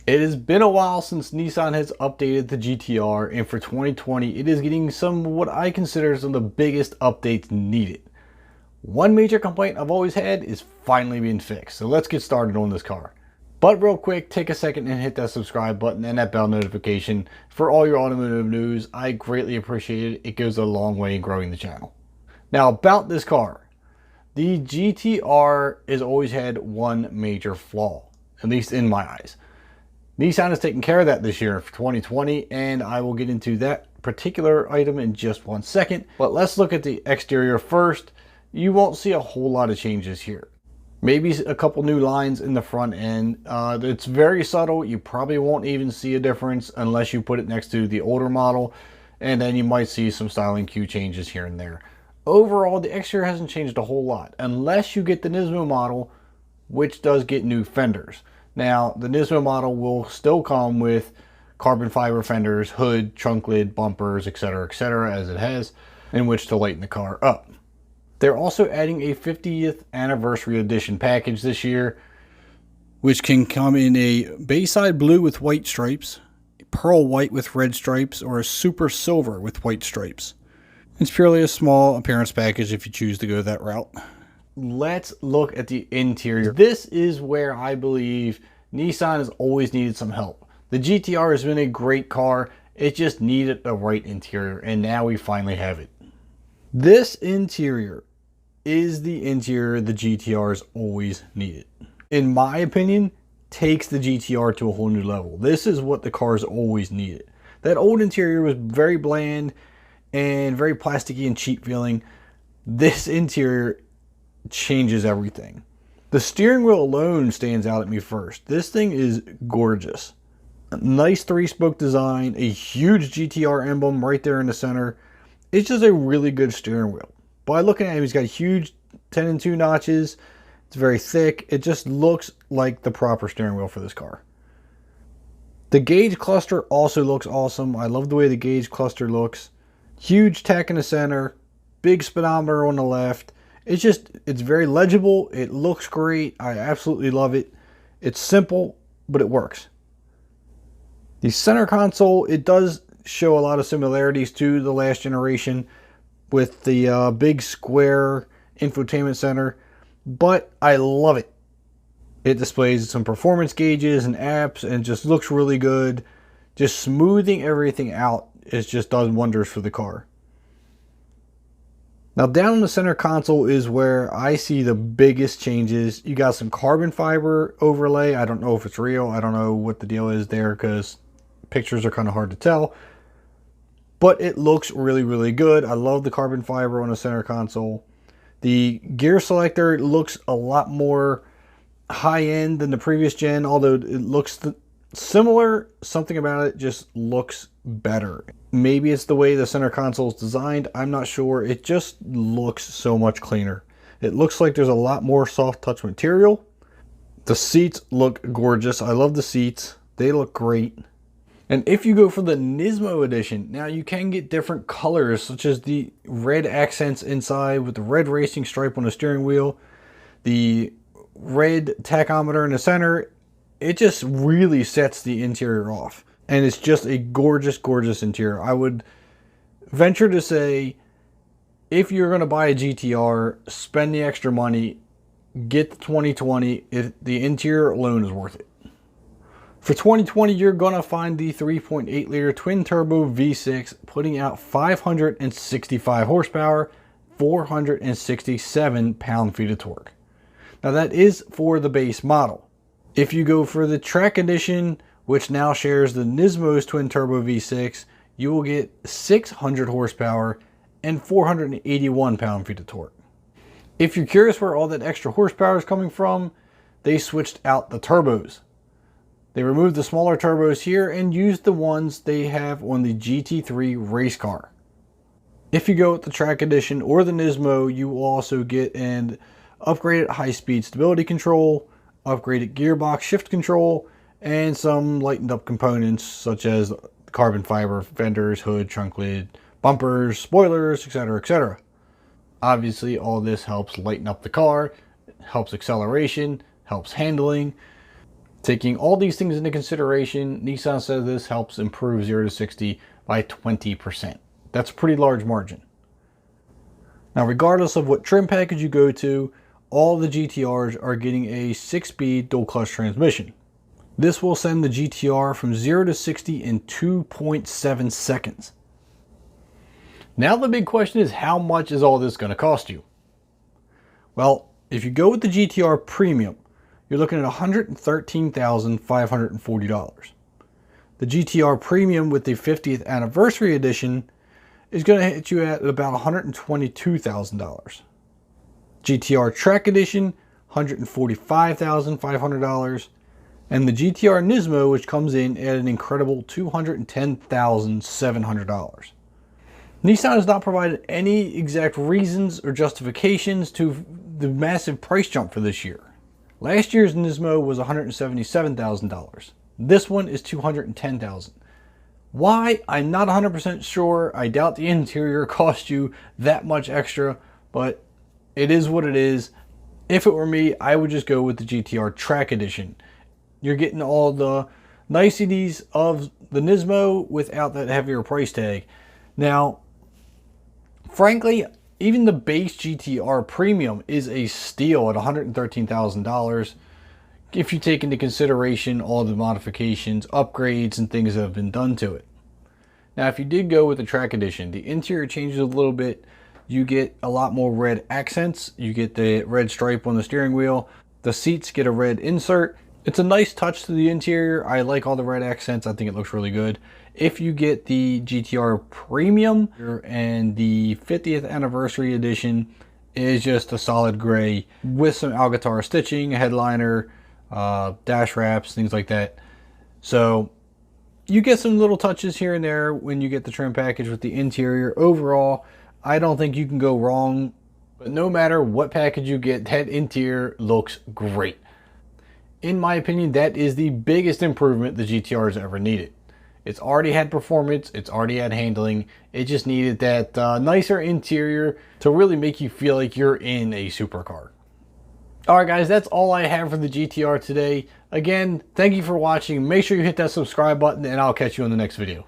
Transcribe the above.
It has been a while since Nissan has updated the GT-R, and for 2020 it is getting some what I consider some of the biggest updates needed. One major complaint I've always had is finally being fixed, so let's get started on this car. But real quick, take a second and hit that subscribe button and that bell notification for all your automotive news. I greatly appreciate it. It goes a long way in growing the channel. Now about this car, the GT-R has always had one major flaw, at least in my eyes. Nissan has taken care of that this year for 2020, and I will get into that particular item in just one second. But let's look at the exterior first. You won't see a whole lot of changes here. Maybe a couple new lines in the front end. It's very subtle. You probably won't even see a difference unless you put it next to the older model, and then you might see some styling cue changes here and there. Overall, the exterior hasn't changed a whole lot unless you get the Nismo model, which does get new fenders. Now, the Nismo model will still come with carbon fiber fenders, hood, trunk lid, bumpers, etc., as it has, in which to lighten the car up. They're also adding a 50th anniversary edition package this year, which can come in a Bayside blue with white stripes, pearl white with red stripes, or a super silver with white stripes. It's purely a small appearance package if you choose to go that route. Let's look at the interior. This is where I believe Nissan has always needed some help. The GT-R has been a great car. It just needed the right interior, and now we finally have it. This interior is the interior the GT-R has always needed. In my opinion, takes the GT-R to a whole new level. This is what the car's always needed. That old interior was very bland and very plasticky and cheap feeling. This interior changes everything. The steering wheel alone stands out at me first. This thing is gorgeous. A nice 3-spoke design, a huge GT-R emblem right there in the center. It's just a really good steering wheel. By looking at him, he's got huge 10 and 2 notches. It's very thick. It just looks like the proper steering wheel for this car. The gauge cluster also looks awesome. I love the way the gauge cluster looks. Huge tach in the center, big speedometer on the left. It's very legible. It looks great. I absolutely love it. It's simple, but it works. The center console, it does show a lot of similarities to the last generation with the big square infotainment center, but I love it. It displays some performance gauges and apps and just looks really good. Just smoothing everything out, it just does wonders for the car. Now down in the center console is where I see the biggest changes. You got some carbon fiber overlay. I don't know if it's real. I don't know what the deal is there because pictures are kind of hard to tell. But it looks really, really good. I love the carbon fiber on the center console. The gear selector looks a lot more high-end than the previous gen, although it looks similar. Something about it just looks better. Maybe it's the way the center console is designed. I'm not sure. It just looks so much cleaner. It looks like there's a lot more soft touch material. The seats look gorgeous. I love the seats. They look great. And if you go for the Nismo edition, now you can get different colors, such as the red accents inside with the red racing stripe on the steering wheel, the red tachometer in the center. It just really sets the interior off. And it's just a gorgeous, gorgeous interior. I would venture to say, if you're going to buy a GT-R, spend the extra money, get the 2020. The interior alone is worth it. For 2020, you're going to find the 3.8 liter twin turbo V6 putting out 565 horsepower, 467 pound-feet of torque. Now that is for the base model. If you go for the Trek edition, which now shares the Nismo's twin turbo V6, you will get 600 horsepower and 481 pound-feet of torque. If you're curious where all that extra horsepower is coming from, they switched out the turbos. They removed the smaller turbos here and used the ones they have on the GT3 race car. If you go with the Track Edition or the Nismo, you will also get an upgraded high-speed stability control, upgraded gearbox shift control, and some lightened up components such as carbon fiber fenders, hood, trunk lid, bumpers, spoilers, etc. Obviously, all this helps lighten up the car, helps acceleration, helps handling. Taking all these things into consideration, Nissan says this helps improve 0 to 60 by 20%. That's a pretty large margin. Now, regardless of what trim package you go to, all the GT-Rs are getting a 6-speed dual clutch transmission. This will send the GT-R from 0 to 60 in 2.7 seconds. Now the big question is, how much is all this going to cost you? Well, if you go with the GT-R Premium, you're looking at $113,540. The GT-R Premium with the 50th Anniversary Edition is going to hit you at about $122,000. GT-R Track Edition, $145,500. And the GT-R Nismo, which comes in at an incredible $210,700. Nissan has not provided any exact reasons or justifications to the massive price jump for this year. Last year's Nismo was $177,000. This one is $210,000. Why? I'm not 100% sure. I doubt the interior cost you that much extra, but it is what it is. If it were me, I would just go with the GT-R Track Edition. You're getting all the niceties of the Nismo without that heavier price tag. Now, frankly, even the base GT-R Premium is a steal at $113,000 if you take into consideration all the modifications, upgrades, and things that have been done to it. Now, if you did go with the Track Edition, the interior changes a little bit. You get a lot more red accents. You get the red stripe on the steering wheel. The seats get a red insert. It's a nice touch to the interior. I like all the red accents. I think it looks really good. If you get the GT-R Premium and the 50th Anniversary Edition, is just a solid gray with some Alcantara stitching, a headliner, dash wraps, things like that. So you get some little touches here and there when you get the trim package with the interior. Overall, I don't think you can go wrong. But no matter what package you get, that interior looks great. In my opinion, that is the biggest improvement the GT-R has ever needed. It's already had performance, it's already had handling, it just needed that nicer interior to really make you feel like you're in a supercar. Alright guys, that's all I have for the GT-R today. Again, thank you for watching. Make sure you hit that subscribe button and I'll catch you in the next video.